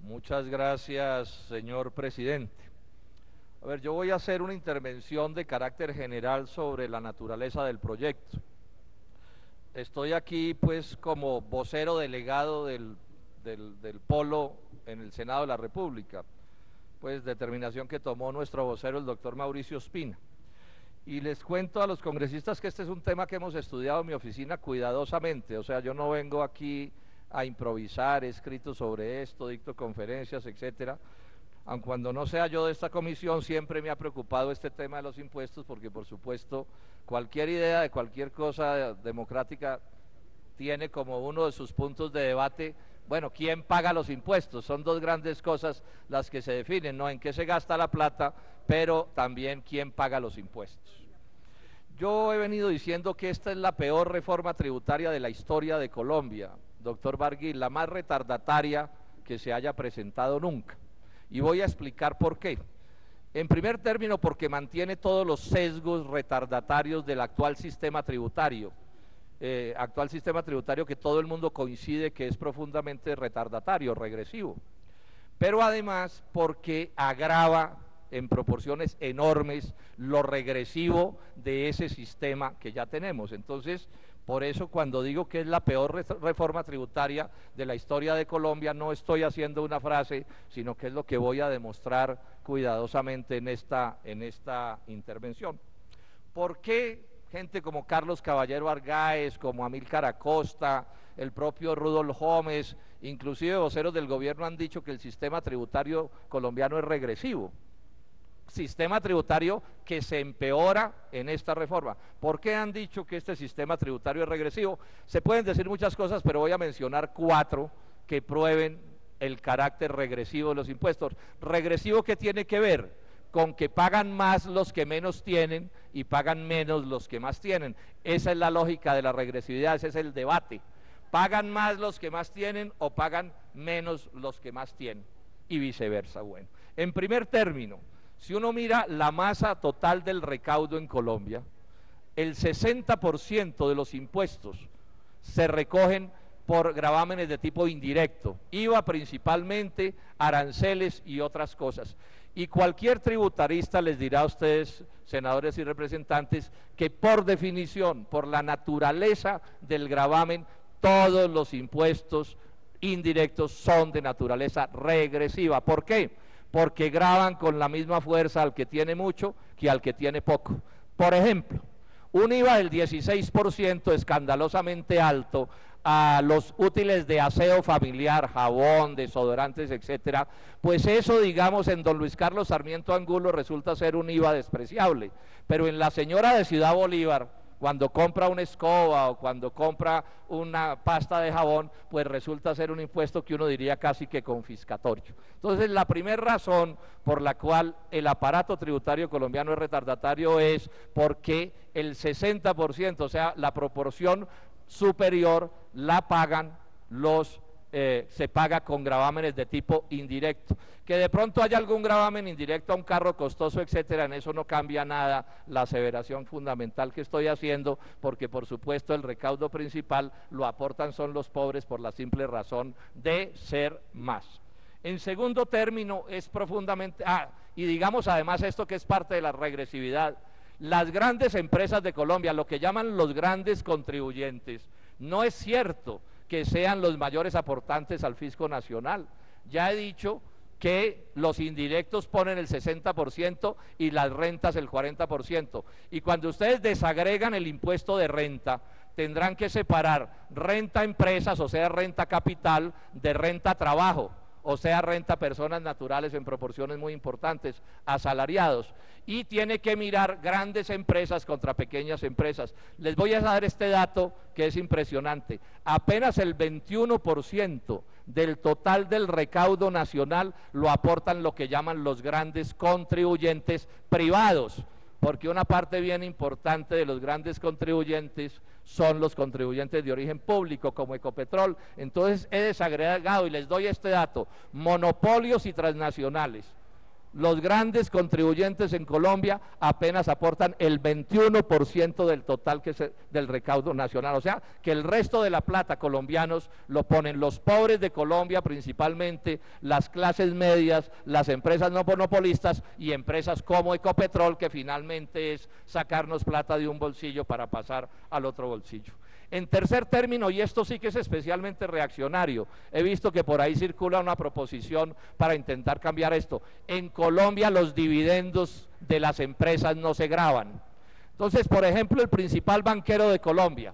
Muchas gracias, señor presidente. A ver, yo voy a hacer una intervención de carácter general sobre la naturaleza del proyecto. Estoy aquí pues como vocero delegado del Polo en el Senado de la República, pues determinación que tomó nuestro vocero, el doctor Mauricio Ospina. Y les cuento a los congresistas que este es un tema que hemos estudiado en mi oficina cuidadosamente, o sea, yo no vengo aquí a improvisar, he escrito sobre esto, dicto conferencias, etcétera. Aun cuando no sea yo de esta comisión, siempre me ha preocupado este tema de los impuestos, porque por supuesto cualquier idea de cualquier cosa democrática tiene como uno de sus puntos de debate, bueno, ¿quién paga los impuestos? Son dos grandes cosas las que se definen, ¿no? En qué se gasta la plata, pero también quién paga los impuestos. Yo he venido diciendo que esta es la peor reforma tributaria de la historia de Colombia, doctor Barguil, la más retardataria que se haya presentado nunca. Y voy a explicar por qué. En primer término, porque mantiene todos los sesgos retardatarios del actual sistema tributario que todo el mundo coincide que es profundamente retardatario, regresivo. Pero además porque agrava en proporciones enormes lo regresivo de ese sistema que ya tenemos. Entonces, por eso cuando digo que es la peor reforma tributaria de la historia de Colombia, no estoy haciendo una frase, sino que es lo que voy a demostrar cuidadosamente en esta intervención. ¿Por qué gente como Carlos Caballero Argáez, como Amílcar Acosta, el propio Rudolf Gómez, inclusive voceros del gobierno han dicho que el sistema tributario colombiano es regresivo? Sistema tributario que se empeora en esta reforma. ¿Por qué han dicho que este sistema tributario es regresivo? Se pueden decir muchas cosas, pero voy a mencionar 4 que prueben el carácter regresivo de los impuestos. ¿Regresivo qué tiene que ver? Con que pagan más los que menos tienen y pagan menos los que más tienen. Esa es la lógica de la regresividad, ese es el debate. ¿Pagan más los que más tienen o pagan menos los que más tienen? Y viceversa. Bueno, en primer término, si uno mira la masa total del recaudo en Colombia, el 60% de los impuestos se recogen por gravámenes de tipo indirecto, IVA principalmente, aranceles y otras cosas. Y cualquier tributarista les dirá a ustedes, senadores y representantes, que por definición, por la naturaleza del gravamen, todos los impuestos indirectos son de naturaleza regresiva. ¿Por qué? Porque gravan con la misma fuerza al que tiene mucho que al que tiene poco. Por ejemplo, un IVA del 16% escandalosamente alto a los útiles de aseo familiar, jabón, desodorantes, etcétera, pues eso, digamos, en don Luis Carlos Sarmiento Angulo resulta ser un IVA despreciable, pero en la señora de Ciudad Bolívar, cuando compra una escoba o cuando compra una pasta de jabón, pues resulta ser un impuesto que uno diría casi que confiscatorio. Entonces, la primera razón por la cual el aparato tributario colombiano es retardatario es porque el 60%, o sea, la proporción superior, la pagan se paga con gravámenes de tipo indirecto. Que de pronto haya algún gravamen indirecto a un carro costoso, etcétera, en eso no cambia nada la aseveración fundamental que estoy haciendo, porque por supuesto el recaudo principal lo aportan son los pobres por la simple razón de ser más. En segundo término, es profundamente, y digamos además esto que es parte de la regresividad, las grandes empresas de Colombia, lo que llaman los grandes contribuyentes, no es cierto que sean los mayores aportantes al fisco nacional. Ya he dicho que los indirectos ponen el 60% y las rentas el 40%. Y cuando ustedes desagregan el impuesto de renta, tendrán que separar renta empresas, o sea, renta capital, de renta trabajo, o sea, renta personas naturales en proporciones muy importantes, asalariados. Y tiene que mirar grandes empresas contra pequeñas empresas. Les voy a dar este dato que es impresionante. Apenas el 21% del total del recaudo nacional lo aportan lo que llaman los grandes contribuyentes privados, porque una parte bien importante de los grandes contribuyentes son los contribuyentes de origen público, como Ecopetrol. Entonces he desagregado y les doy este dato: monopolios y transnacionales, Los grandes contribuyentes en Colombia apenas aportan el 21% del total del recaudo nacional, o sea, que el resto de la plata colombianos lo ponen los pobres de Colombia, principalmente las clases medias, las empresas no monopolistas y empresas como Ecopetrol, que finalmente es sacarnos plata de un bolsillo para pasar al otro bolsillo. En tercer término, y esto sí que es especialmente reaccionario, he visto que por ahí circula una proposición para intentar cambiar esto. En Colombia los dividendos de las empresas no se gravan. Entonces, por ejemplo, el principal banquero de Colombia,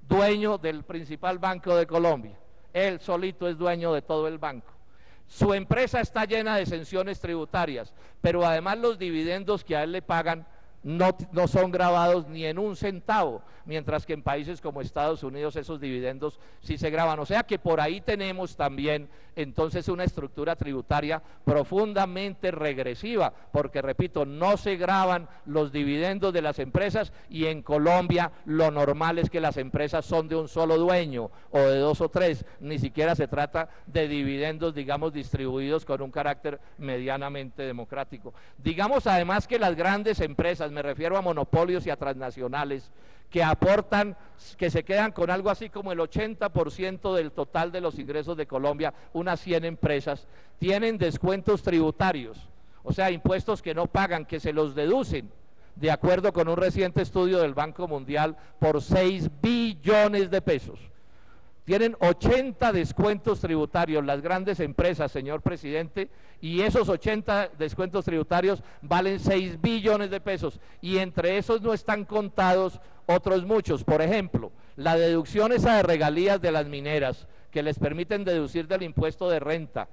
dueño del principal banco de Colombia, él solito es dueño de todo el banco. Su empresa está llena de exenciones tributarias, pero además los dividendos que a él le pagan no son grabados ni en un centavo, mientras que en países como Estados Unidos esos dividendos sí se graban. O sea que por ahí tenemos también entonces una estructura tributaria profundamente regresiva, porque repito, no se graban los dividendos de las empresas, y en Colombia lo normal es que las empresas son de un solo dueño o de dos o tres, ni siquiera se trata de dividendos, digamos, distribuidos con un carácter medianamente democrático. Digamos además que las grandes empresas, me refiero a monopolios y a transnacionales, que aportan, que se quedan con algo así como el 80% del total de los ingresos de Colombia, unas 100 empresas, tienen descuentos tributarios, o sea, impuestos que no pagan, que se los deducen, de acuerdo con un reciente estudio del Banco Mundial, por 6 billones de pesos. Tienen 80 descuentos tributarios las grandes empresas, señor presidente, y esos 80 descuentos tributarios valen 6 billones de pesos, y entre esos no están contados otros muchos. Por ejemplo, la deducción esa de regalías de las mineras, que les permiten deducir del impuesto de renta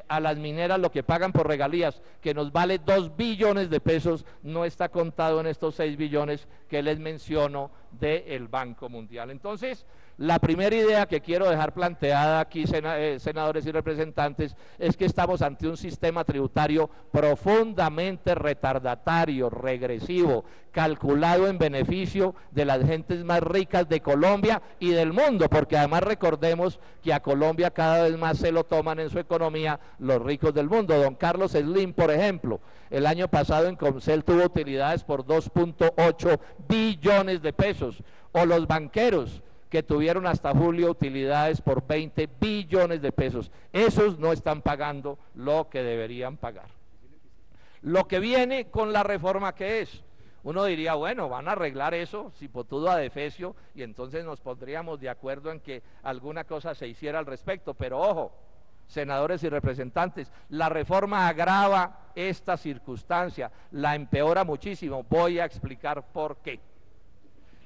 a las mineras lo que pagan por regalías, que nos vale 2 billones de pesos, no está contado en estos 6 billones que les menciono del Banco Mundial. Entonces, la primera idea que quiero dejar planteada aquí, senadores y representantes, es que estamos ante un sistema tributario profundamente retardatario, regresivo, calculado en beneficio de las gentes más ricas de Colombia y del mundo, porque además recordemos que a Colombia cada vez más se lo toman en su economía los ricos del mundo. Don Carlos Slim, por ejemplo, el año pasado en Comcel tuvo utilidades por 2.8 billones de pesos, o los banqueros, que tuvieron hasta julio utilidades por 20 billones de pesos. Esos no están pagando lo que deberían pagar. Lo que viene con la reforma, ¿qué es? Uno diría, bueno, van a arreglar eso, si potudo adefesio, y entonces nos pondríamos de acuerdo en que alguna cosa se hiciera al respecto, pero ojo, senadores y representantes, la reforma agrava esta circunstancia, la empeora muchísimo. Voy a explicar por qué.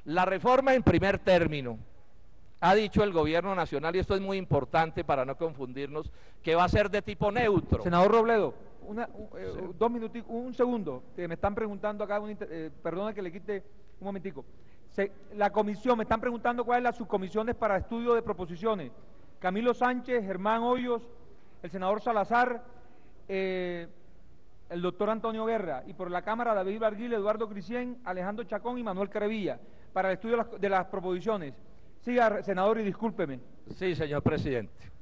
La reforma, en primer término, ha dicho el gobierno nacional, y esto es muy importante para no confundirnos, que va a ser de tipo neutro. Senador Robledo, un segundo, que me están preguntando acá, perdona que le quite un momentico. La comisión, me están preguntando cuáles son las subcomisiones para estudio de proposiciones. Camilo Sánchez, Germán Hoyos, el senador Salazar, el doctor Antonio Guerra, y por la Cámara David Barguil, Eduardo Crisien, Alejandro Chacón y Manuel Crevilla, para el estudio de las proposiciones. Siga, senador, y discúlpeme. Sí, señor presidente.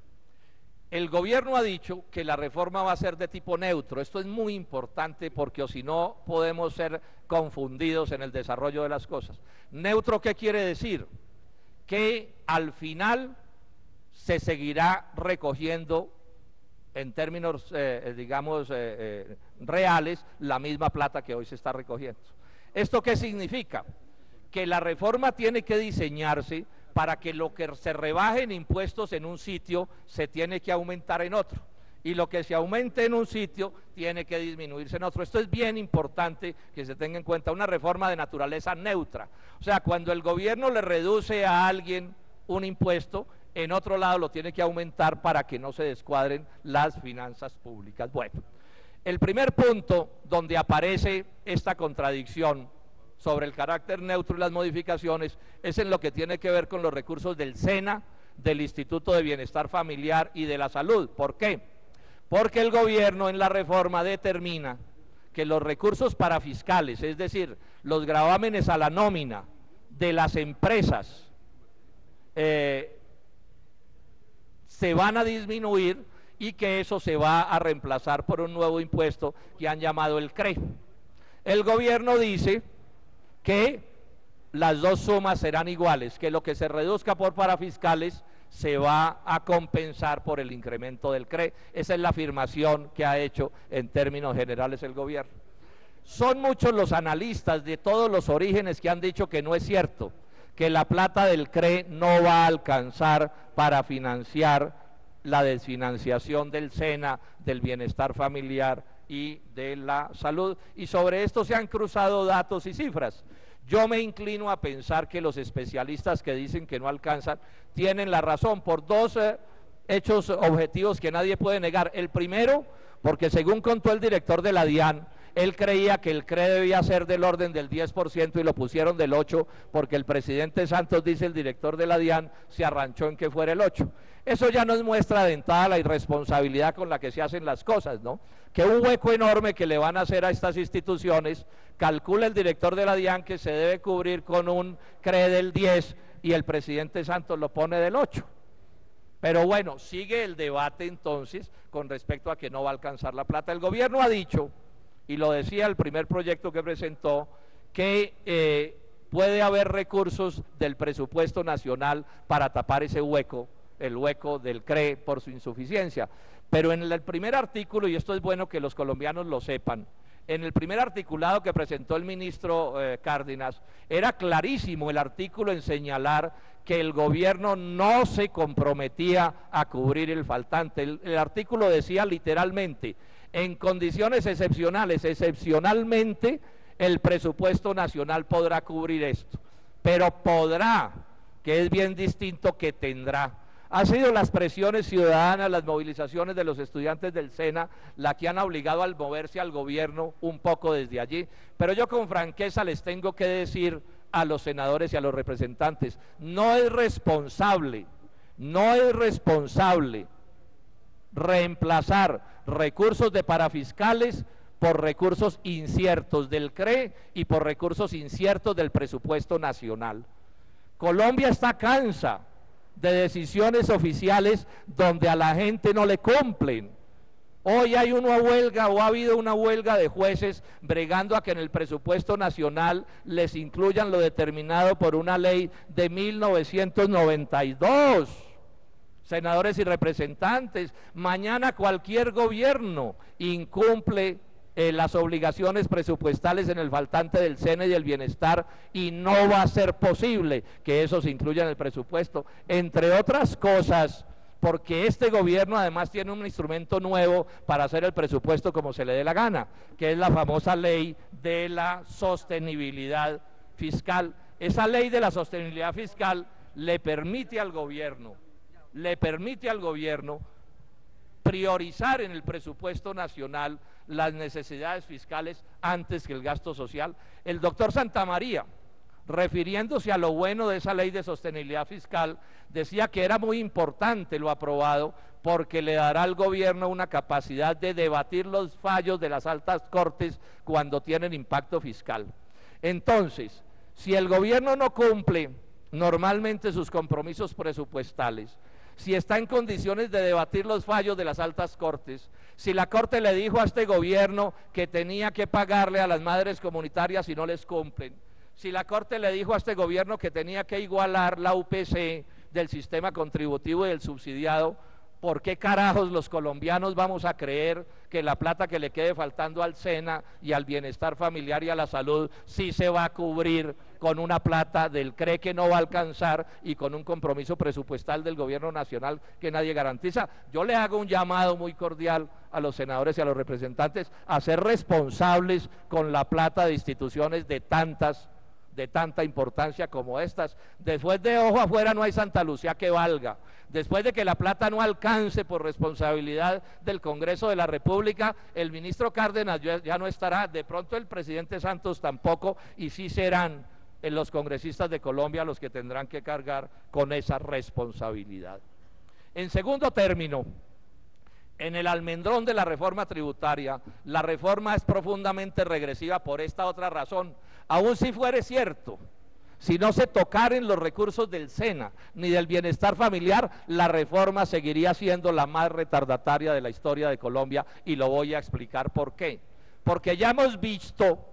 El gobierno ha dicho que la reforma va a ser de tipo neutro. Esto es muy importante porque o si no podemos ser confundidos en el desarrollo de las cosas. ¿Neutro qué quiere decir? Que al final se seguirá recogiendo en términos, digamos, reales, la misma plata que hoy se está recogiendo. ¿Esto qué significa? Que la reforma tiene que diseñarse para que lo que se rebaje en impuestos en un sitio se tiene que aumentar en otro, y lo que se aumente en un sitio tiene que disminuirse en otro. Esto es bien importante que se tenga en cuenta, una reforma de naturaleza neutra. O sea, cuando el gobierno le reduce a alguien un impuesto, en otro lado lo tiene que aumentar para que no se descuadren las finanzas públicas. Bueno, el primer punto donde aparece esta contradicción sobre el carácter neutro y las modificaciones es en lo que tiene que ver con los recursos del SENA, del Instituto de Bienestar Familiar y de la Salud. ¿Por qué? Porque el gobierno en la reforma determina que los recursos parafiscales, es decir, los gravámenes a la nómina de las empresas, se van a disminuir, y que eso se va a reemplazar por un nuevo impuesto que han llamado el CRE. El gobierno dice que las dos sumas serán iguales, que lo que se reduzca por parafiscales se va a compensar por el incremento del CRE. Esa es la afirmación que ha hecho en términos generales el gobierno. Son muchos los analistas de todos los orígenes que han dicho que no es cierto, que la plata del CRE no va a alcanzar para financiar la desfinanciación del SENA, del bienestar familiar y de la salud, y sobre esto se han cruzado datos y cifras. Yo me inclino a pensar que los especialistas que dicen que no alcanzan tienen la razón por dos hechos objetivos que nadie puede negar. El primero, porque según contó el director de la DIAN, él creía que el CRE debía ser del orden del 10% y lo pusieron del 8%, porque el presidente Santos, dice el director de la DIAN, se arranchó en que fuera el 8%. Eso ya nos muestra de entrada la irresponsabilidad con la que se hacen las cosas, ¿no? Que un hueco enorme que le van a hacer a estas instituciones, calcula el director de la DIAN que se debe cubrir con un CRE del 10% y el presidente Santos lo pone del 8%. Pero bueno, sigue el debate entonces con respecto a que no va a alcanzar la plata. El gobierno ha dicho, y lo decía el primer proyecto que presentó, que puede haber recursos del presupuesto nacional para tapar ese hueco, el hueco del CRE por su insuficiencia. Pero en el primer artículo, y esto es bueno que los colombianos lo sepan, en el primer articulado que presentó el ministro Cárdenas, era clarísimo el artículo en señalar que el gobierno no se comprometía a cubrir el faltante. El artículo decía literalmente: en condiciones excepcionales, excepcionalmente, el presupuesto nacional podrá cubrir esto, pero podrá, que es bien distinto que tendrá. Han sido las presiones ciudadanas, las movilizaciones de los estudiantes del SENA, la que han obligado al moverse al gobierno un poco desde allí, pero yo con franqueza les tengo que decir a los senadores y a los representantes, no es responsable reemplazar recursos de parafiscales por recursos inciertos del CRE y por recursos inciertos del presupuesto nacional. Colombia está cansa de decisiones oficiales donde a la gente no le cumplen. Hoy hay una huelga o ha habido una huelga de jueces bregando a que en el presupuesto nacional les incluyan lo determinado por una ley de 1992. Senadores y representantes, mañana cualquier gobierno incumple las obligaciones presupuestales en el faltante del SENA y del bienestar, y no va a ser posible que eso se incluya en el presupuesto, entre otras cosas porque este gobierno además tiene un instrumento nuevo para hacer el presupuesto como se le dé la gana, que es la famosa ley de la sostenibilidad fiscal. Esa ley de la sostenibilidad fiscal le permite al gobierno priorizar en el presupuesto nacional las necesidades fiscales antes que el gasto social. El doctor Santamaría, refiriéndose a lo bueno de esa ley de sostenibilidad fiscal, decía que era muy importante lo aprobado porque le dará al gobierno una capacidad de debatir los fallos de las altas cortes cuando tienen impacto fiscal. Entonces, si el gobierno no cumple normalmente sus compromisos presupuestales, si está en condiciones de debatir los fallos de las altas cortes, si la Corte le dijo a este gobierno que tenía que pagarle a las madres comunitarias y no les cumplen, si la Corte le dijo a este gobierno que tenía que igualar la UPC del sistema contributivo y del subsidiado, ¿por qué carajos los colombianos vamos a creer que la plata que le quede faltando al SENA y al bienestar familiar y a la salud sí se va a cubrir con una plata del CRE que no va a alcanzar y con un compromiso presupuestal del gobierno nacional que nadie garantiza? Yo le hago un llamado muy cordial a los senadores y a los representantes a ser responsables con la plata de instituciones de tanta importancia como estas. Después de ojo afuera no hay Santa Lucía que valga. Después de que la plata no alcance por responsabilidad del Congreso de la República, el ministro Cárdenas ya no estará, de pronto el presidente Santos tampoco, y sí serán los congresistas de Colombia los que tendrán que cargar con esa responsabilidad. En segundo término, en el almendrón de la reforma tributaria, la reforma es profundamente regresiva por esta otra razón. Aún si fuere cierto si no se tocaran los recursos del SENA ni del bienestar familiar, la reforma seguiría siendo la más retardataria de la historia de Colombia, y lo voy a explicar por qué. Porque ya hemos visto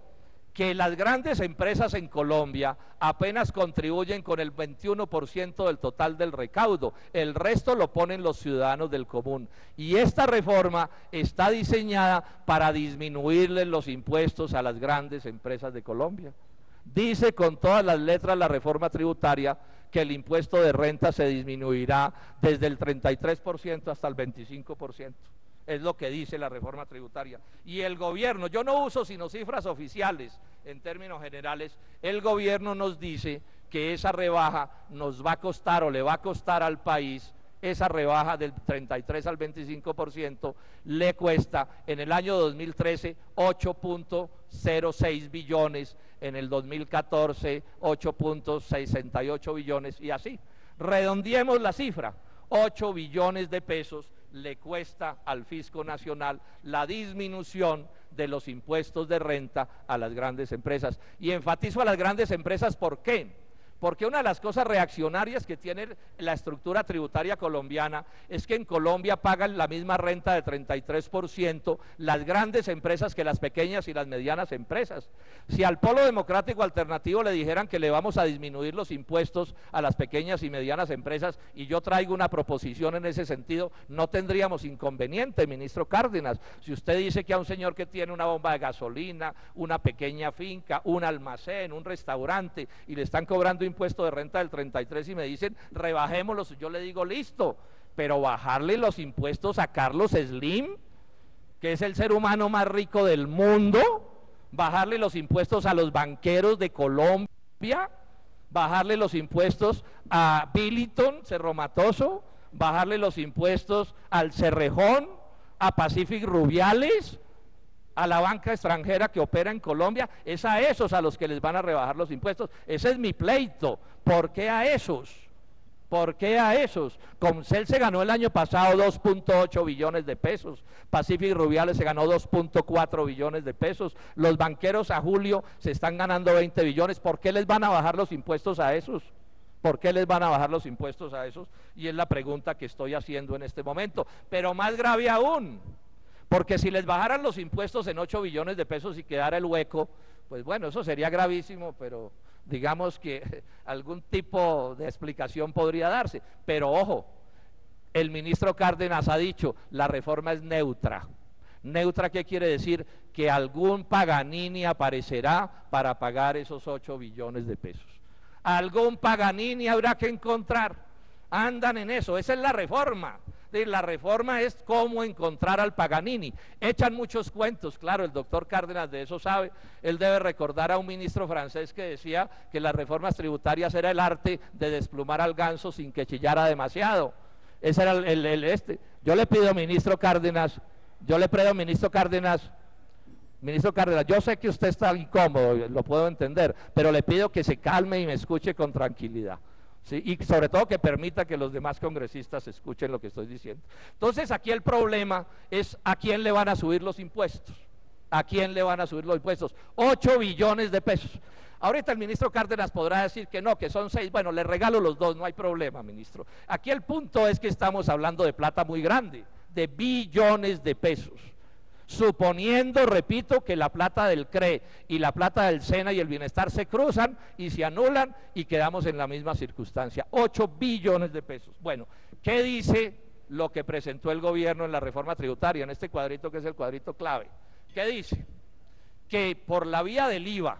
que las grandes empresas en Colombia apenas contribuyen con el 21% del total del recaudo, el resto lo ponen los ciudadanos del común, y esta reforma está diseñada para disminuirles los impuestos a las grandes empresas de Colombia. Dice con todas las letras la reforma tributaria que el impuesto de renta se disminuirá desde el 33% hasta el 25%. Es lo que dice la reforma tributaria. Y el gobierno, yo no uso sino cifras oficiales en términos generales, el gobierno nos dice que esa rebaja nos va a costar o le va a costar al país, esa rebaja del 33 al 25% le cuesta en el año 2013 8.06 billones, en el 2014 8.68 billones y así. Redondeemos la cifra, 8 billones de pesos le cuesta al fisco nacional la disminución de los impuestos de renta a las grandes empresas. Y enfatizo a las grandes empresas, ¿por qué? Porque una de las cosas reaccionarias que tiene la estructura tributaria colombiana es que en Colombia pagan la misma renta de 33% las grandes empresas que las pequeñas y las medianas empresas. Si al Polo Democrático Alternativo le dijeran que le vamos a disminuir los impuestos a las pequeñas y medianas empresas, y yo traigo una proposición en ese sentido, no tendríamos inconveniente, ministro Cárdenas. Si usted dice que a un señor que tiene una bomba de gasolina, una pequeña finca, un almacén, un restaurante, y le están cobrando impuesto de renta del 33 y me dicen rebajémoslos, yo le digo listo, pero bajarle los impuestos a Carlos Slim, que es el ser humano más rico del mundo, bajarle los impuestos a los banqueros de Colombia, bajarle los impuestos a Billiton, Cerro Matoso, bajarle los impuestos al Cerrejón, a Pacific Rubiales, a la banca extranjera que opera en Colombia, es a esos a los que les van a rebajar los impuestos. Ese es mi pleito. ¿Por qué a esos? ¿Por qué a esos? Comcel se ganó el año pasado 2.8 billones de pesos, Pacific Rubiales se ganó 2.4 billones de pesos, los banqueros a julio se están ganando 20 billones, ¿por qué les van a bajar los impuestos a esos? ¿Por qué les van a bajar los impuestos a esos? Y es la pregunta que estoy haciendo en este momento. Pero más grave aún, porque si les bajaran los impuestos en 8 billones de pesos y quedara el hueco, pues bueno, eso sería gravísimo, pero digamos que algún tipo de explicación podría darse. Pero ojo, el ministro Cárdenas ha dicho, la reforma es neutra. ¿Neutra qué quiere decir? Que algún Paganini aparecerá para pagar esos 8 billones de pesos. Algún Paganini habrá que encontrar. Andan en eso, esa es la reforma. La reforma es cómo encontrar al Paganini. Echan muchos cuentos, claro, el doctor Cárdenas de eso sabe. Él debe recordar a un ministro francés que decía que las reformas tributarias era el arte de desplumar al ganso sin que chillara demasiado. Ese era Yo le pido, ministro Cárdenas, ministro Cárdenas, yo sé que usted está incómodo, lo puedo entender, pero le pido que se calme y me escuche con tranquilidad. ¿Sí? Y sobre todo que permita que los demás congresistas escuchen lo que estoy diciendo. Entonces aquí el problema es a quién le van a subir los impuestos. ¿A quién le van a subir los impuestos? 8 billones de pesos. Ahorita el ministro Cárdenas podrá decir que no, que son 6, bueno, le regalo los 2, no hay problema, ministro. Aquí el punto es que estamos hablando de plata muy grande, de billones de pesos. Suponiendo, repito, que la plata del CRE y la plata del SENA y el bienestar se cruzan y se anulan y quedamos en la misma circunstancia, 8 billones de pesos. Bueno, ¿qué dice lo que presentó el gobierno en la reforma tributaria, en este cuadrito que es el cuadrito clave? ¿Qué dice? Que por la vía del IVA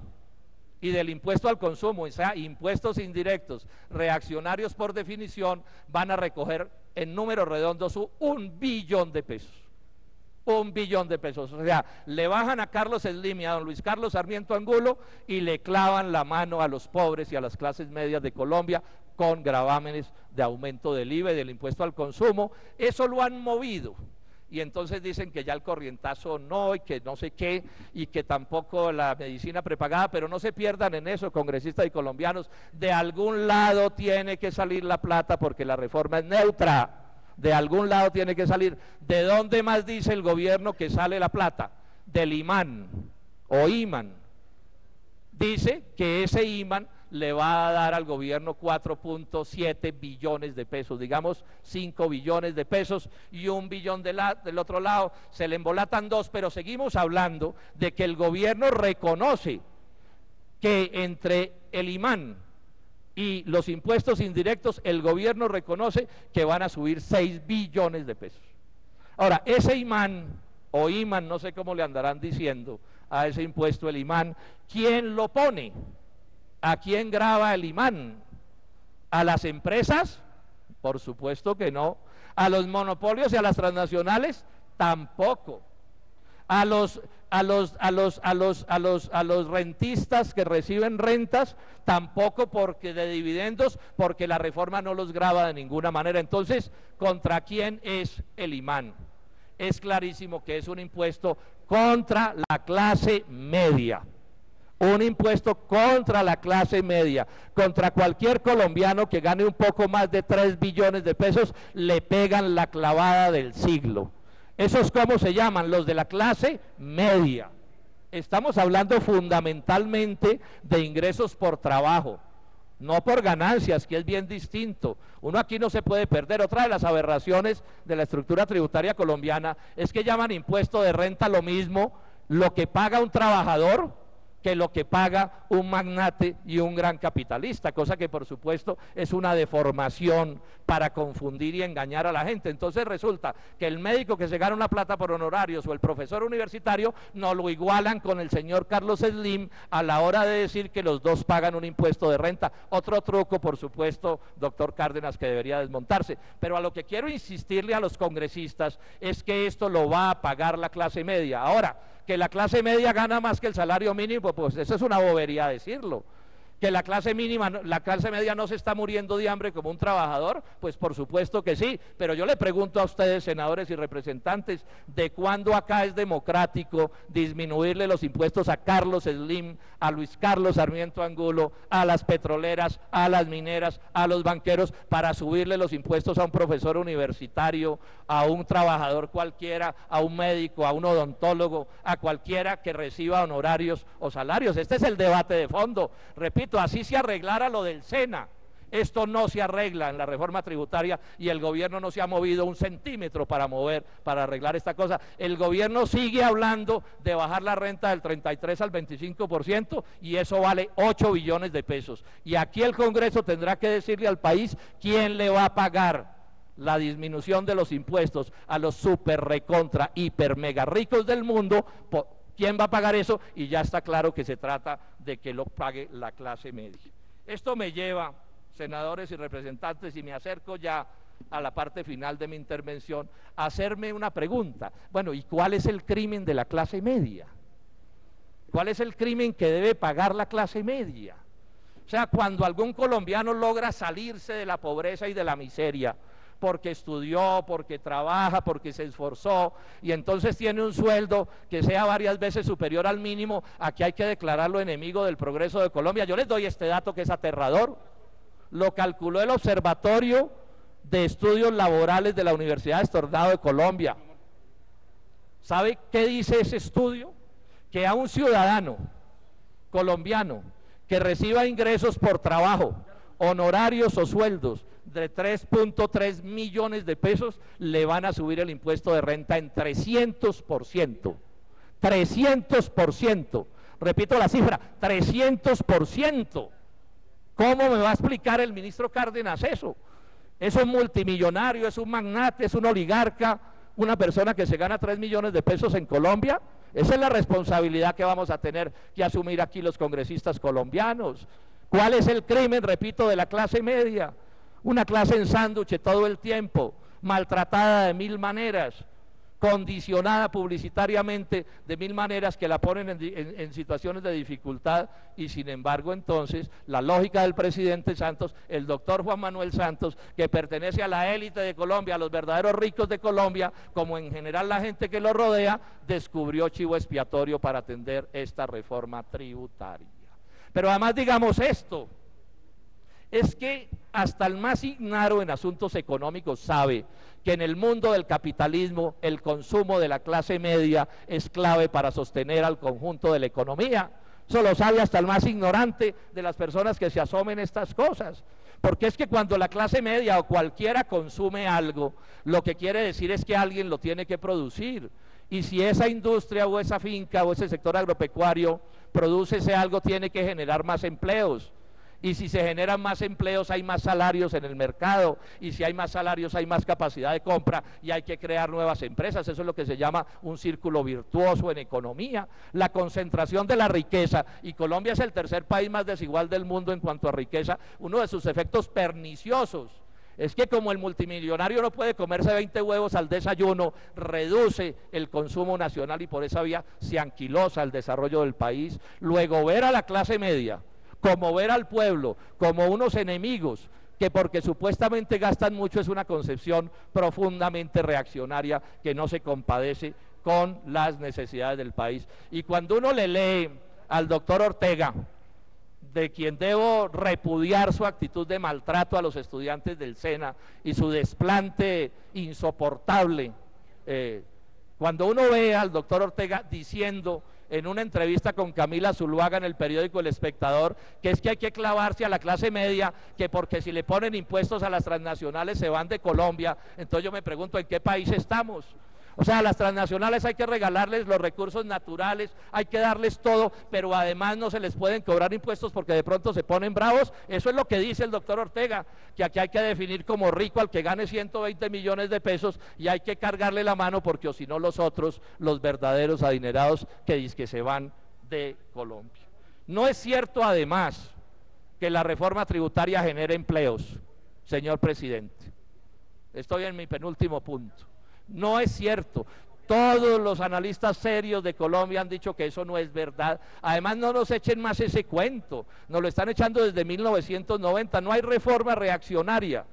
y del impuesto al consumo, o sea, impuestos indirectos, reaccionarios por definición, van a recoger en números redondos 1 billón de pesos. 1 billón de pesos, o sea, le bajan a Carlos Slim y a don Luis Carlos Sarmiento Angulo y le clavan la mano a los pobres y a las clases medias de Colombia con gravámenes de aumento del IVA y del impuesto al consumo. Eso lo han movido y entonces dicen que ya el corrientazo no, y que no sé qué, y que tampoco la medicina prepagada, pero no se pierdan en eso, congresistas y colombianos, de algún lado tiene que salir la plata porque la reforma es neutra. De algún lado tiene que salir. ¿De dónde más dice el gobierno que sale la plata? Del imán o imán. Dice que ese imán le va a dar al gobierno 4.7 billones de pesos, digamos 5 billones de pesos y 1 billón del otro lado, se le embolatan dos, pero seguimos hablando de que el gobierno reconoce que entre el imán y los impuestos indirectos, el gobierno reconoce que van a subir 6 billones de pesos. Ahora, ese imán, o imán, no sé cómo le andarán diciendo a ese impuesto, el imán, ¿quién lo pone? ¿A quién grava el imán? ¿A las empresas? Por supuesto que no. ¿A los monopolios y a las transnacionales? Tampoco. ¿A los rentistas que reciben rentas? Tampoco, porque de dividendos, porque la reforma no los grava de ninguna manera. Entonces, ¿contra quién es el imán? Es clarísimo que es un impuesto contra la clase media. Un impuesto contra la clase media, contra cualquier colombiano que gane un poco más de 3 billones de pesos, le pegan la clavada del siglo. ¿Esos cómo se llaman? Los de la clase media. Estamos hablando fundamentalmente de ingresos por trabajo, no por ganancias, que es bien distinto. Uno aquí no se puede perder. Otra de las aberraciones de la estructura tributaria colombiana es que llaman impuesto de renta lo mismo lo que paga un trabajador que lo que paga un magnate y un gran capitalista, cosa que por supuesto es una deformación para confundir y engañar a la gente. Entonces resulta que el médico que se gana una plata por honorarios o el profesor universitario no lo igualan con el señor Carlos Slim a la hora de decir que los dos pagan un impuesto de renta. Otro truco, por supuesto, doctor Cárdenas, que debería desmontarse. Pero a lo que quiero insistirle a los congresistas es que esto lo va a pagar la clase media. Ahora, que la clase media gana más que el salario mínimo, pues eso es una bobería decirlo. Que la clase media no se está muriendo de hambre como un trabajador, pues por supuesto que sí, pero yo le pregunto a ustedes, senadores y representantes, ¿de cuándo acá es democrático disminuirle los impuestos a Carlos Slim, a Luis Carlos Sarmiento Angulo, a las petroleras, a las mineras, a los banqueros, para subirle los impuestos a un profesor universitario, a un trabajador cualquiera, a un médico, a un odontólogo, a cualquiera que reciba honorarios o salarios? Este es el debate de fondo. Repito, así se arreglara lo del SENA. Esto no se arregla en la reforma tributaria y el gobierno no se ha movido un centímetro para arreglar esta cosa. El gobierno sigue hablando de bajar la renta del 33 al 25% y eso vale 8 billones de pesos. Y aquí el Congreso tendrá que decirle al país quién le va a pagar la disminución de los impuestos a los super recontra hiper mega ricos del mundo. ¿Quién va a pagar eso? Y ya está claro que se trata de que lo pague la clase media. Esto me lleva, senadores y representantes, y me acerco ya a la parte final de mi intervención, a hacerme una pregunta. Bueno, ¿y cuál es el crimen de la clase media? ¿Cuál es el crimen que debe pagar la clase media? O sea, cuando algún colombiano logra salirse de la pobreza y de la miseria, porque estudió, porque trabaja, porque se esforzó y entonces tiene un sueldo que sea varias veces superior al mínimo, aquí hay que declararlo enemigo del progreso de Colombia. Yo les doy este dato que es aterrador. Lo calculó el Observatorio de Estudios Laborales de la Universidad Externado de Colombia. ¿Sabe qué dice ese estudio? Que a un ciudadano colombiano que reciba ingresos por trabajo, honorarios o sueldos de 3.3 millones de pesos, le van a subir el impuesto de renta en 300%. 300%. Repito la cifra, 300%. ¿Cómo me va a explicar el ministro Cárdenas eso? Es un multimillonario, es un magnate, es un oligarca, una persona que se gana 3 millones de pesos en Colombia. Esa es la responsabilidad que vamos a tener que asumir aquí los congresistas colombianos. ¿Cuál es el crimen, repito, de la clase media? Una clase en sándwich todo el tiempo, maltratada de 1000 maneras, condicionada publicitariamente de 1000 maneras que la ponen en situaciones de dificultad, y sin embargo entonces la lógica del presidente Santos, el doctor Juan Manuel Santos, que pertenece a la élite de Colombia, a los verdaderos ricos de Colombia, como en general la gente que lo rodea, descubrió chivo expiatorio para atender esta reforma tributaria. Pero además digamos esto, es que hasta el más ignaro en asuntos económicos sabe que en el mundo del capitalismo el consumo de la clase media es clave para sostener al conjunto de la economía. Eso lo sabe hasta el más ignorante de las personas que se asomen estas cosas. Porque es que cuando la clase media o cualquiera consume algo, lo que quiere decir es que alguien lo tiene que producir. Y si esa industria o esa finca o ese sector agropecuario produce ese algo, tiene que generar más empleos. Y si se generan más empleos, hay más salarios en el mercado, y si hay más salarios, hay más capacidad de compra, y hay que crear nuevas empresas. Eso es lo que se llama un círculo virtuoso en economía. La concentración de la riqueza, y Colombia es el tercer país más desigual del mundo en cuanto a riqueza. Uno de sus efectos perniciosos es que como el multimillonario no puede comerse 20 huevos al desayuno, reduce el consumo nacional y por esa vía se anquilosa el desarrollo del país. Luego ver a la clase media como ver al pueblo, como unos enemigos, que porque supuestamente gastan mucho, es una concepción profundamente reaccionaria que no se compadece con las necesidades del país. Y cuando uno le lee al doctor Ortega, de quien debo repudiar su actitud de maltrato a los estudiantes del SENA y su desplante insoportable, cuando uno ve al doctor Ortega diciendo en una entrevista con Camila Zuluaga en el periódico El Espectador, que es que hay que clavarse a la clase media, que porque si le ponen impuestos a las transnacionales se van de Colombia. Entonces yo me pregunto, ¿en qué país estamos? O sea, a las transnacionales hay que regalarles los recursos naturales, hay que darles todo, pero además no se les pueden cobrar impuestos porque de pronto se ponen bravos. Eso es lo que dice el doctor Ortega, que aquí hay que definir como rico al que gane 120 millones de pesos y hay que cargarle la mano porque o si no los otros, los verdaderos adinerados que dizque se van de Colombia. No es cierto además que la reforma tributaria genere empleos, señor presidente. Estoy en mi penúltimo punto. No es cierto. Todos los analistas serios de Colombia han dicho que eso no es verdad. Además, no nos echen más ese cuento. Nos lo están echando desde 1990. No hay reforma reaccionaria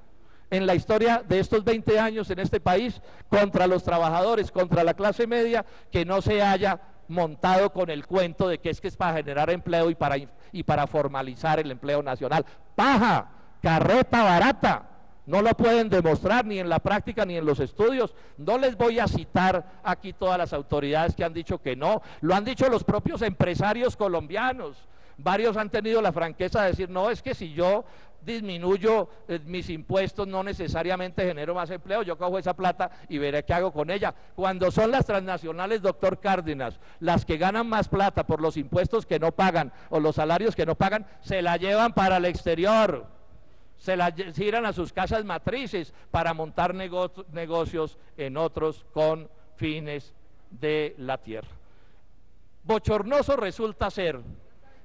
en la historia de estos 20 años en este país contra los trabajadores, contra la clase media, que no se haya montado con el cuento de que es para generar empleo y para formalizar el empleo nacional. ¡Paja! ¡Carreta barata! No lo pueden demostrar ni en la práctica ni en los estudios. No les voy a citar aquí todas las autoridades que han dicho que no. Lo han dicho los propios empresarios colombianos. Varios han tenido la franqueza de decir, no, es que si yo disminuyo mis impuestos no necesariamente genero más empleo, yo cojo esa plata y veré qué hago con ella. Cuando son las transnacionales, doctor Cárdenas, las que ganan más plata por los impuestos que no pagan o los salarios que no pagan, se la llevan para el exterior. Se las giran a sus casas matrices para montar negocios en otros con fines de la tierra. Bochornoso resulta ser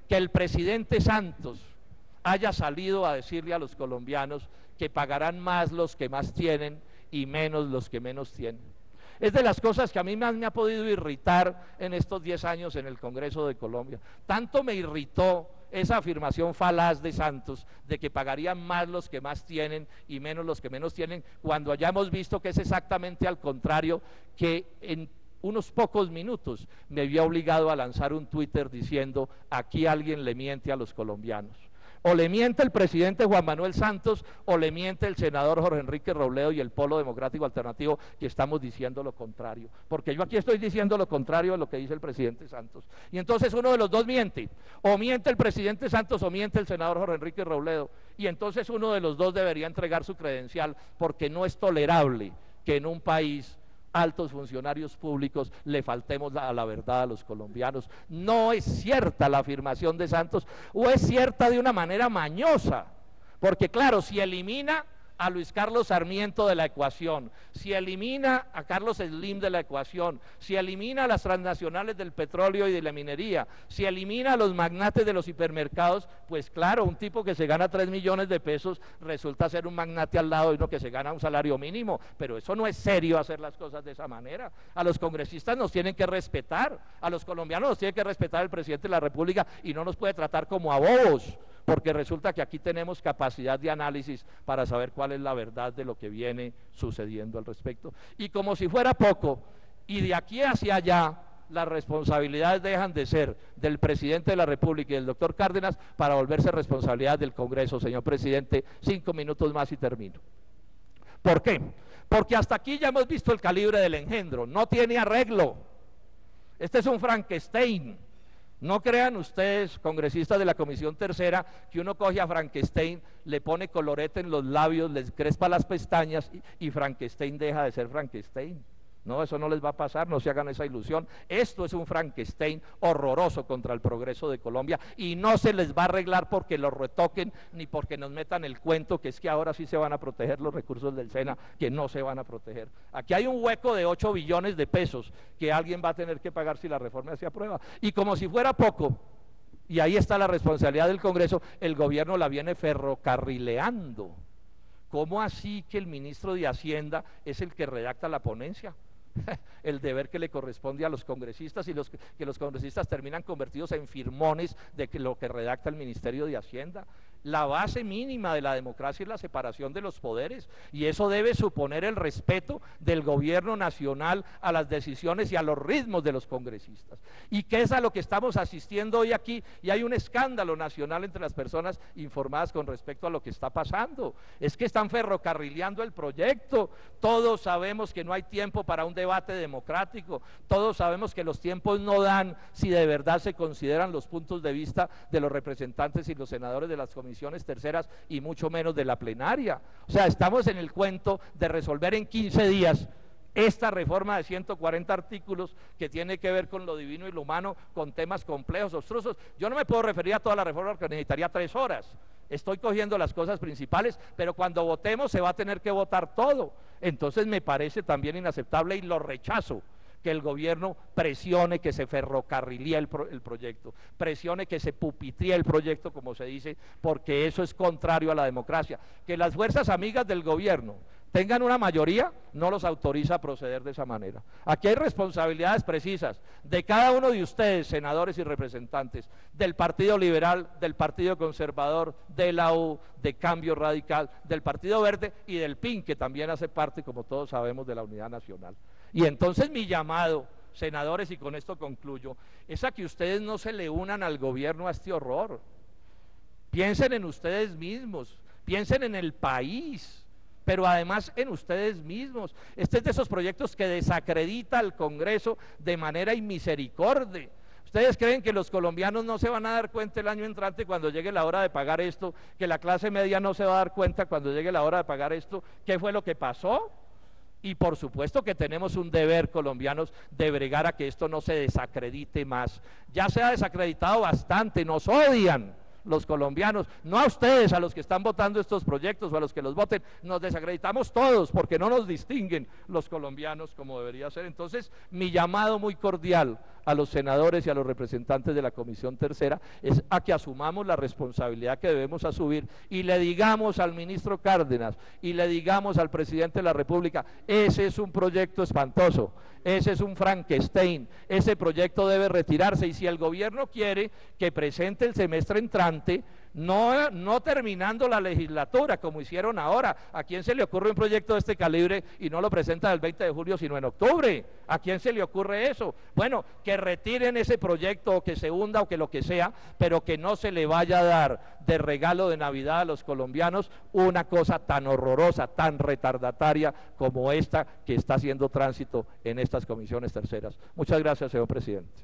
que el presidente Santos haya salido a decirle a los colombianos que pagarán más los que más tienen y menos los que menos tienen. Es de las cosas que a mí más me ha podido irritar en estos 10 años en el Congreso de Colombia. Tanto me irritó esa afirmación falaz de Santos de que pagarían más los que más tienen y menos los que menos tienen, cuando ya hemos visto que es exactamente al contrario, que en unos pocos minutos me había obligado a lanzar un Twitter diciendo, aquí alguien le miente a los colombianos. O le miente el presidente Juan Manuel Santos o le miente el senador Jorge Enrique Robledo y el Polo Democrático Alternativo, que estamos diciendo lo contrario. Porque yo aquí estoy diciendo lo contrario de lo que dice el presidente Santos. Y entonces uno de los dos miente. O miente el presidente Santos o miente el senador Jorge Enrique Robledo. Y entonces uno de los dos debería entregar su credencial, porque no es tolerable que en un país altos funcionarios públicos le faltemos a la verdad a los colombianos. No es cierta la afirmación de Santos, o es cierta de una manera mañosa, porque claro, si elimina a Luis Carlos Sarmiento de la ecuación, si elimina a Carlos Slim de la ecuación, si elimina a las transnacionales del petróleo y de la minería, si elimina a los magnates de los hipermercados, pues claro, un tipo que se gana 3 millones de pesos resulta ser un magnate al lado de uno que se gana un salario mínimo, pero eso no es serio hacer las cosas de esa manera. A los congresistas nos tienen que respetar, a los colombianos nos tiene que respetar el presidente de la República y no nos puede tratar como a bobos, porque resulta que aquí tenemos capacidad de análisis para saber cuál es la verdad de lo que viene sucediendo al respecto. Y como si fuera poco, y de aquí hacia allá, las responsabilidades dejan de ser del presidente de la República y del doctor Cárdenas para volverse responsabilidad del Congreso. Señor presidente, 5 minutos más y termino. ¿Por qué? Porque hasta aquí ya hemos visto el calibre del engendro, no tiene arreglo. Este es un Frankenstein. No crean ustedes, congresistas de la Comisión Tercera, que uno coge a Frankenstein, le pone colorete en los labios, les crespa las pestañas y Frankenstein deja de ser Frankenstein. No, eso no les va a pasar, no se hagan esa ilusión. Esto es un Frankenstein horroroso contra el progreso de Colombia y no se les va a arreglar porque lo retoquen ni porque nos metan el cuento que es que ahora sí se van a proteger los recursos del SENA, que no se van a proteger. Aquí hay un hueco de 8 billones de pesos que alguien va a tener que pagar si la reforma se aprueba. Y como si fuera poco, y ahí está la responsabilidad del Congreso, el gobierno la viene ferrocarrileando. ¿Cómo así que el ministro de Hacienda es el que redacta la ponencia? El deber que le corresponde a los congresistas y que los congresistas terminan convertidos en firmones de que lo que redacta el Ministerio de Hacienda. La base mínima de la democracia es la separación de los poderes y eso debe suponer el respeto del gobierno nacional a las decisiones y a los ritmos de los congresistas. Y que es a lo que estamos asistiendo hoy aquí, y hay un escándalo nacional entre las personas informadas con respecto a lo que está pasando. Es que están ferrocarrileando el proyecto. Todos sabemos que no hay tiempo para un debate democrático, todos sabemos que los tiempos no dan si de verdad se consideran los puntos de vista de los representantes y los senadores de las comisiones terceras y mucho menos de la plenaria. O sea, estamos en el cuento de resolver en 15 días esta reforma de 140 artículos que tiene que ver con lo divino y lo humano, con temas complejos, obstrusos. Yo no me puedo referir a toda la reforma porque necesitaría 3 horas. Estoy cogiendo las cosas principales, pero cuando votemos se va a tener que votar todo. Entonces me parece también inaceptable y lo rechazo, que el gobierno presione que se ferrocarrilee el proyecto, presione que se pupitríe el proyecto, como se dice, porque eso es contrario a la democracia. Que las fuerzas amigas del gobierno tengan una mayoría, no los autoriza a proceder de esa manera. Aquí hay responsabilidades precisas de cada uno de ustedes, senadores y representantes, del Partido Liberal, del Partido Conservador, de la U, de Cambio Radical, del Partido Verde y del PIN, que también hace parte, como todos sabemos, de la Unidad Nacional. Y entonces mi llamado, senadores, y con esto concluyo, es a que ustedes no se le unan al gobierno a este horror. Piensen en ustedes mismos, piensen en el país, pero además en ustedes mismos. Este es de esos proyectos que desacredita al Congreso de manera inmisericordia. ¿Ustedes creen que los colombianos no se van a dar cuenta el año entrante cuando llegue la hora de pagar esto? ¿Que la clase media no se va a dar cuenta cuando llegue la hora de pagar esto? ¿Qué fue lo que pasó? Y por supuesto que tenemos un deber, colombianos, de bregar a que esto no se desacredite más. Ya se ha desacreditado bastante, nos odian los colombianos, no a ustedes, a los que están votando estos proyectos o a los que los voten, nos desacreditamos todos porque no nos distinguen los colombianos como debería ser. Entonces, mi llamado muy cordial a los senadores y a los representantes de la Comisión Tercera es a que asumamos la responsabilidad que debemos asumir y le digamos al ministro Cárdenas y le digamos al presidente de la República: ese es un proyecto espantoso, ese es un Frankenstein, ese proyecto debe retirarse, y si el gobierno quiere que presente el semestre entrante, no terminando la legislatura como hicieron ahora. ¿A quién se le ocurre un proyecto de este calibre y no lo presenta el 20 de julio sino en octubre? ¿A quién se le ocurre eso? Bueno, que retiren ese proyecto o que se hunda o que lo que sea, pero que no se le vaya a dar de regalo de Navidad a los colombianos una cosa tan horrorosa, tan retardataria como esta que está haciendo tránsito en estas comisiones terceras. Muchas gracias, señor presidente.